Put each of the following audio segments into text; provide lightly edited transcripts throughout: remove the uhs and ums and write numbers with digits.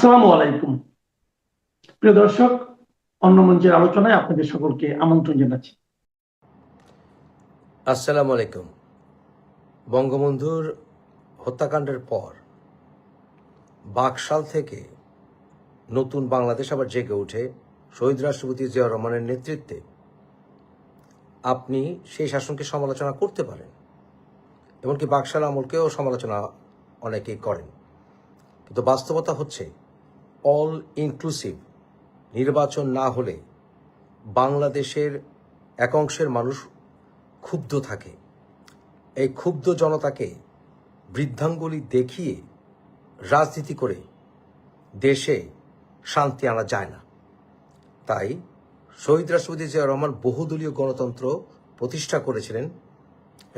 আসসালামু আলাইকুম। প্রিয় দর্শক, অন্য মঞ্চের আলোচনায় আপনাদের সকলকে আমন্ত্রণ জানাচ্ছি। আসসালামু আলাইকুম। বঙ্গবন্ধুর হত্যাকাণ্ডের পর বাকশাল থেকে নতুন বাংলাদেশ আবার জেগে ওঠে শহীদ রাষ্ট্রপতি জিয়াউর রহমানের নেতৃত্বে। আপনি সেই শাসনকে সমালোচনা করতে পারেন, এমনকি বাকশাল আমলকেও সমালোচনা অনেকেই করেন, কিন্তু বাস্তবতা হচ্ছে অল ইনক্লুসিভ নির্বাচন না হলে বাংলাদেশের এক অংশের মানুষ ক্ষুব্ধ থাকে। এই ক্ষুব্ধ জনতাকে বৃদ্ধাঙ্গুলি দেখিয়ে রাজনীতি করে দেশে শান্তি আনা যায় না। তাই শহীদ রাষ্ট্রপতি জিয়াউর রহমান বহুদলীয় গণতন্ত্র প্রতিষ্ঠা করেছিলেন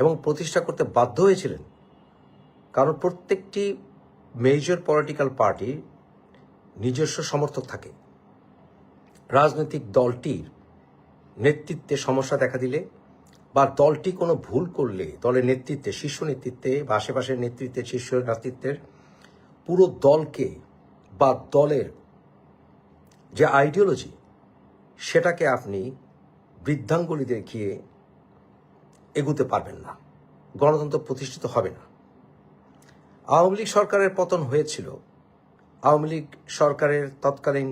এবং প্রতিষ্ঠা করতে বাধ্য হয়েছিলেন, কারণ প্রত্যেকটি মেজর পলিটিক্যাল পার্টির নিজস্ব সমর্থক থাকে। রাজনৈতিক দলটির নেতৃত্বে সমস্যা দেখা দিলে বা দলটি কোনো ভুল করলে দলের নেতৃত্বে, শীর্ষ নেতৃত্বে বা আশেপাশের নেতৃত্বে, শীর্ষ নেতৃত্বের পুরো দলকে বা দলের যে আইডিওলজি সেটাকে আপনি বৃদ্ধাঙ্গুলি দেখিয়ে এগুতে পারবেন না, গণতন্ত্র প্রতিষ্ঠিত হবে না। আওয়ামী লীগ সরকারের পতন হয়েছিল। আওয়ামী লীগ সরকারের তৎকালীন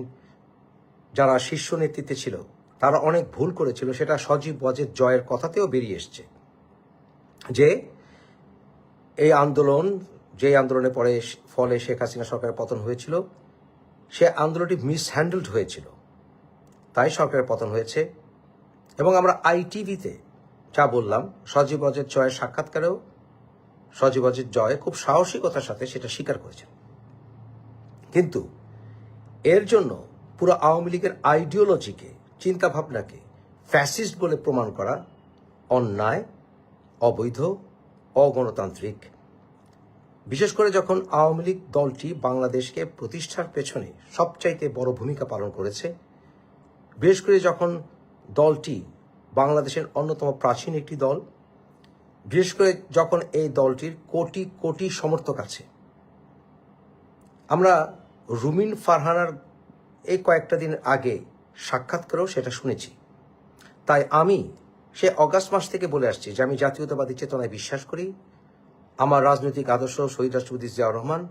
যারা শীর্ষ নেতৃত্বে ছিল তারা অনেক ভুল করেছিল, সেটা সজীব ওয়াজেদ জয়ের কথাতেও বেরিয়ে এসছে যে এই আন্দোলন, যে আন্দোলনের পরে ফলে শেখ হাসিনা সরকারের পতন হয়েছিল, সে আন্দোলনটি মিসহ্যান্ডেলড হয়েছিল, তাই সরকারের পতন হয়েছে। এবং আমরা আইটিভিতে যা বললাম, সজীব ওয়াজেদ জয়ের সাক্ষাৎকারেও সজীব ওয়াজেদ জয় খুব সাহসিকতার সাথে সেটা স্বীকার করেছেন। কিন্তু এর জন্য পুরো আওয়ামী লীগের আইডিওলজিকে, চিন্তাভাবনাকে ফ্যাসিস্ট বলে প্রমাণ করা অন্যায়, অবৈধ, অগণতান্ত্রিক। বিশেষ করে যখন আওয়ামী লীগ দলটি বাংলাদেশকে প্রতিষ্ঠার পেছনে সবচাইতে বড় ভূমিকা পালন করেছে, বিশেষ করে যখন দলটি বাংলাদেশের অন্যতম প্রাচীন একটি দল, বিশেষ করে যখন এই দলটির কোটি কোটি সমর্থক আছে। আমরা রুমিন ফারহানার এই কয়েকটা দিন আগে সাক্ষাৎকারেও সেটা শুনেছি। তাই আমি সে অগাস্ট মাস থেকে বলে আসছি যে আমি জাতীয়তাবাদী চেতনায় বিশ্বাস করি, আমার রাজনৈতিক আদর্শ শহীদ রাষ্ট্রপতি জিয়াউর রহমান,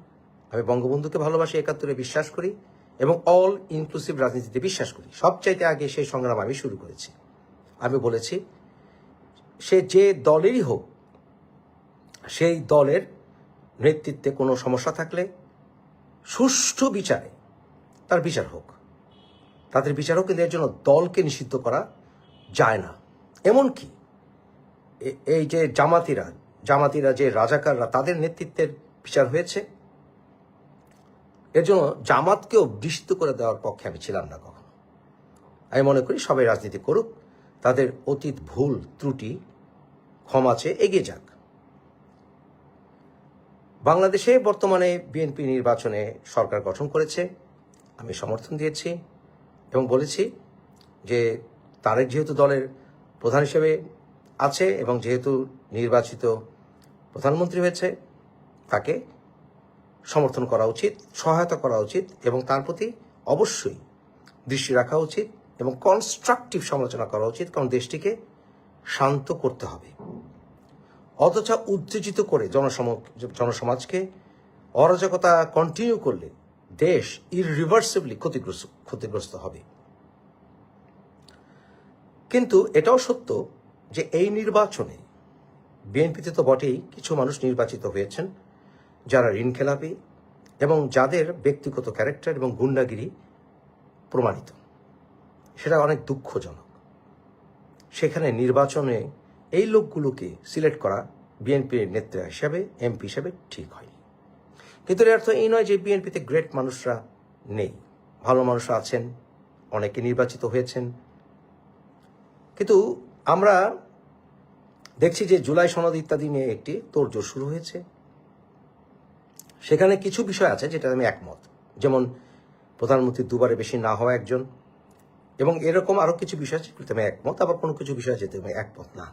আমি বঙ্গবন্ধুকে ভালোবাসি, ৭১-এ বিশ্বাস করি এবং অল ইনক্লুসিভ রাজনীতিতে বিশ্বাস করি। সবচাইতে আগে সেই সংগ্রাম আমি শুরু করেছি। আমি বলেছি সে যে দলেরই হোক, সেই দলের নেতৃত্বে কোনো সমস্যা থাকলে সুষ্ঠু বিচারে তার বিচার হোক, তাদের বিচার হোক, কিন্তু এর জন্য দলকে নিষিদ্ধ করা যায় না। এমনকি এই যে জামাতিরা যে রাজাকাররা, তাদের নেতৃত্বের বিচার হয়েছে, এর জন্য জামাতকেও নিষিদ্ধ করে দেওয়ার পক্ষে আমি ছিলাম না কখনো। আমি মনে করি সবাই রাজনীতি করুক, তাদের অতীত ভুল ত্রুটি ক্ষমা চেয়ে এগিয়ে যাক। বাংলাদেশে বর্তমানে বিএনপি নির্বাচনে সরকার গঠন করেছে, আমি সমর্থন দিয়েছি এবং বলেছি যে তারেক যেহেতু দলের প্রধান হিসেবে আছে এবং যেহেতু নির্বাচিত প্রধানমন্ত্রী হয়েছে, তাকে সমর্থন করা উচিত, সহায়তা করা উচিত এবং তার প্রতি অবশ্যই দৃষ্টি রাখা উচিত এবং কনস্ট্রাকটিভ সমালোচনা করা উচিত, কারণ দেশটিকে শান্ত করতে হবে। অথচ উত্তেজিত করে জনসমাজকে অরাজকতা কন্টিনিউ করলে দেশ ইররিভার্সিবলি ক্ষতিগ্রস্ত হবে। কিন্তু এটাও সত্য যে এই নির্বাচনে বিএনপিতে তো বটেই কিছু মানুষ নির্বাচিত হয়েছেন যারা ঋণখেলাপি এবং যাদের ব্যক্তিগত ক্যারেক্টার এবং গুন্ডাগিরি প্রমাণিত। সেটা অনেক দুঃখজনক। সেখানে নির্বাচনে এই লোকগুলোকে সিলেক্ট করা বিএনপির নেতা হিসাবে, এমপি হিসাবে ঠিক হয়নি। কিন্তু এর অর্থ এই নয় যে বিএনপিতে গ্রেট মানুষরা নেই, ভালো মানুষরা আছেন, অনেকে নির্বাচিত হয়েছেন। কিন্তু আমরা দেখছি যে জুলাই সনদ ইত্যাদি নিয়ে একটি তোড়জোড় শুরু হয়েছে। সেখানে কিছু বিষয় আছে যেটা আমি একমত, যেমন প্রধানমন্ত্রী দুবারের বেশি না হওয়া একজন, এবং এরকম আরো কিছু বিষয় আছে যেটাতে আমি একমত, আবার কোনো কিছু বিষয় আছে যেতে আমি একমত না।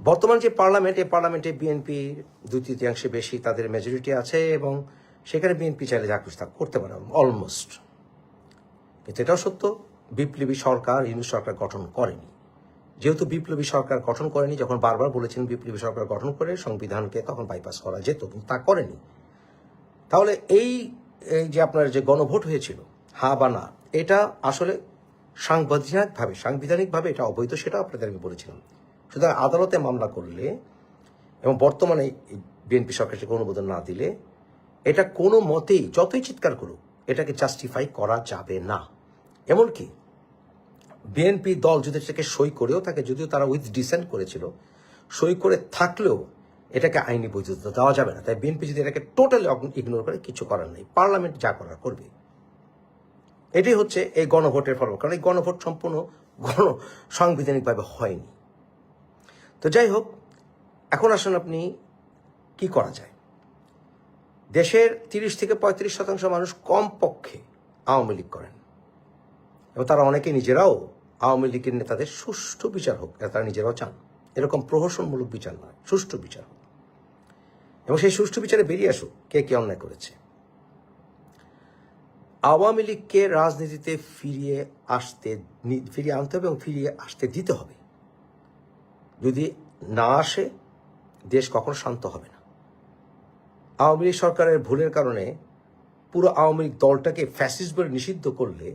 বর্তমান যে পার্লামেন্ট, এই পার্লামেন্টে বিএনপি 2/3 বেশি তাদের মেজরিটি আছে এবং সেখানে বিএনপি চাইলে যা খুশি তা করতে পারে অলমোস্ট। কিন্তু এটাও সত্য, বিপ্লবী সরকার ইউনিট সরকার গঠন করেনি। যেহেতু বিপ্লবী সরকার গঠন করেনি, যখন বারবার বলেছেন বিপ্লবী সরকার গঠন করে সংবিধানকে তখন বাইপাস করা যেত, কিন্তু তা করেনি। তাহলে এই যে আপনার যে গণভোট হয়েছিল হ্যাঁ বা না, এটা আসলে সাংবিধানিকভাবে এটা অবৈধ, সেটা আপনাদের আমি বলেছিলাম। সুতরাং আদালতে মামলা করলে এবং বর্তমানে বিএনপি সরকার সেটা অনুমোদন না দিলে এটা কোনো মতেই যতই চিৎকার করুক এটাকে জাস্টিফাই করা যাবে না। এমনকি বিএনপি দল যদি সেটাকে সই করেও থাকে, যদিও তারা উইথ ডিসেন্ট করেছিল, সই করে থাকলেও এটাকে আইনি বৈধতা দেওয়া যাবে না। তাই বিএনপি যদি এটাকে টোটালি ইগনোর করে, কিছু করার নেই, পার্লামেন্ট যা করার করবে। এটাই হচ্ছে এই গণভোটের ফল, কারণ এই গণভোট সম্পূর্ণ সাংবিধানিকভাবে হয়নি। তো যাই হোক, এখন আসুন আপনি কি করা যায়। দেশের 30 থেকে 35% মানুষ কমপক্ষে আওয়ামী লীগ করেন, এবং তারা অনেকে নিজেরাও আওয়ামী লীগের নেতাদের সুষ্ঠু বিচার হোক, তারা নিজেরাও চান। এরকম প্রহসনমূলক বিচার নয়, সুষ্ঠু বিচার হোক, এবং সেই সুষ্ঠু বিচারে বেরিয়ে আসুক কে কে অন্যায় করেছে। আওয়ামী লীগকে রাজনীতিতে ফিরিয়ে আনতে হবে এবং ফিরিয়ে আসতে দিতে হবে। যদি না আসে, দেশ কখনো শান্ত হবে না। আওয়ামী লীগ সরকারের ভুলের কারণে পুরো আওয়ামী লীগ দলটাকে ফ্যাসিস্ট বলে নিষিদ্ধ করলে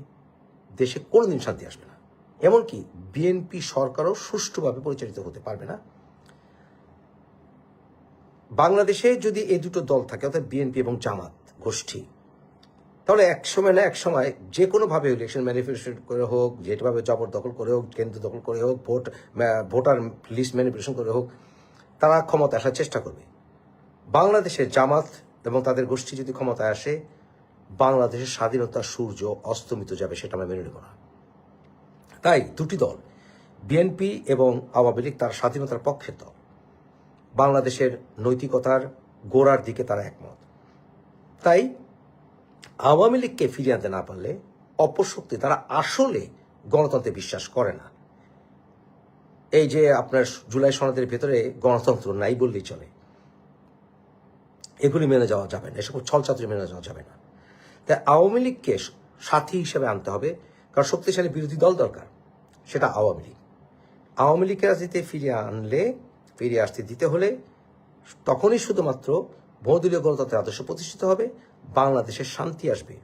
দেশে কোনোদিন শান্তি আসবে না। এমনকি বিএনপি সরকারও সুষ্ঠুভাবে পরিচালিত হতে পারবে না। বাংলাদেশে যদি এই দুটো দল থাকে, অর্থাৎ বিএনপি এবং জামাত গোষ্ঠী, তাহলে একসময় যে কোনোভাবে ইলেকশন ম্যানিফেস্টেশন করে হোক, যেভাবে জবরদখল করে হোক, কেন্দ্র দখল করে হোক, ভোটার লিস্ট ম্যানিপুলেশন করে হোক, তারা ক্ষমতা আসার চেষ্টা করবে। বাংলাদেশের জামাত এবং তাদের গোষ্ঠী যদি ক্ষমতায় আসে, বাংলাদেশের স্বাধীনতার সূর্য অস্তমিত যাবে, সেটা আমরা মেনে নেব না। তাই দুটি দল, বিএনপি এবং আওয়ামী লীগ, তার স্বাধীনতার পক্ষের দল। বাংলাদেশের নৈতিকতার গোড়ার দিকে তারা একমত। তাই আওয়ামী লীগকে ফিরিয়ে আনতে না পারলে অপশক্তি, তারা আসলে গণতন্ত্রে বিশ্বাস করে না। এই যে আপনার জুলাই সনদের ভেতরে গণতন্ত্র নাই বললেই চলে, এগুলি মেনে যাওয়া যাবে না, এসব ছলচাতুরি মেনে যাওয়া যাবে না। তাই আওয়ামী লীগকে সাথী হিসেবে আনতে হবে, কারণ শক্তিশালী বিরোধী দল দরকার, সেটা আওয়ামী লীগ। আওয়ামী লীগকে রাজনীতিতে ফিরিয়ে আসতে দিতে হলে তখনই শুধুমাত্র বহুদলীয় গণতন্ত্রের আদর্শ প্রতিষ্ঠিত হবে, বাংলাদেশের শান্তি আসবে,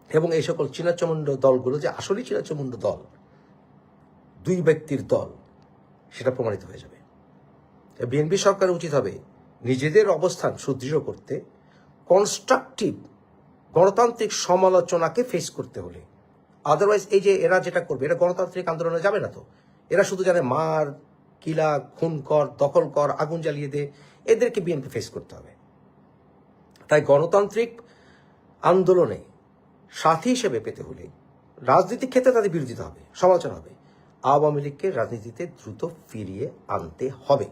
এবং এই সকল চিনাচমুণ্ড দলগুলো যে আসলেই চিনাচমুণ্ড দল, দুই ব্যক্তির দল, সেটা প্রমাণিত হয়ে যাবে। বিএনপি সরকারের উচিত হবে নিজেদের অবস্থান সুদৃঢ় করতে কনস্ট্রাকটিভ গণতান্ত্রিক সমালোচনাকে ফেস করতে হলে। আদারওয়াইজ এই যে এরা যেটা করবে, এটা গণতান্ত্রিক আন্দোলনে যাবে না। তো এরা শুধু জানে মার, কিলা, খুন কর, দখল কর, আগুন জ্বালিয়ে দে, এদেরকে বিএনপি ফেস করতে হবে। তাই গণতান্ত্রিক আন্দোলনে সাথী হিসেবে পেতে হলে রাজনীতিক ক্ষেত্রে তাদের বিরোধিতা হবে, সমালোচনা হবে। আওয়ামী লীগকে রাজনীতিতে দ্রুত ফিরিয়ে আনতে হবে।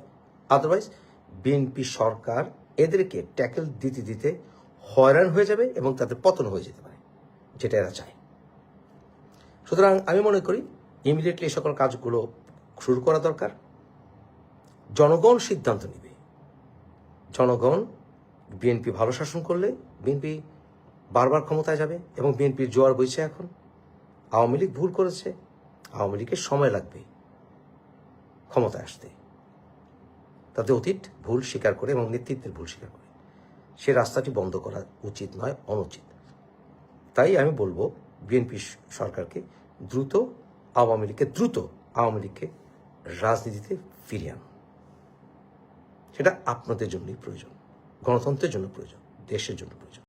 আদারওয়াইজ বিএনপি সরকার এদেরকে ট্যাকেল দিতে হয়রান হয়ে যাবে এবং তাদের পতন হয়ে যেতে পারে, যেটা এরা চায়। সুতরাং আমি মনে করি ইমিডিয়েটলি এই সকল কাজগুলো শুরু করা দরকার। জনগণ সিদ্ধান্ত নেবে। জনগণ, বিএনপি ভালো শাসন করলে বিএনপি বারবার ক্ষমতায় যাবে, এবং বিএনপির জোয়ার বইছে এখন। আওয়ামী লীগ ভুল করেছে, আওয়ামী লীগের সময় লাগবে ক্ষমতায় আসতে। তাদের অতীত ভুল স্বীকার করে এবং নেতৃত্বের ভুল স্বীকার করে সে রাস্তাটি বন্ধ করা উচিত নয়, অনুচিত। তাই আমি বলবো বিএনপি সরকারকে দ্রুত আওয়ামী লীগকে রাজনীতিতে ফিরিয়ে আনুন। সেটা আপনাদের জন্যই প্রয়োজন, গণতন্ত্রের জন্য প্রয়োজন, দেশের জন্য প্রয়োজন।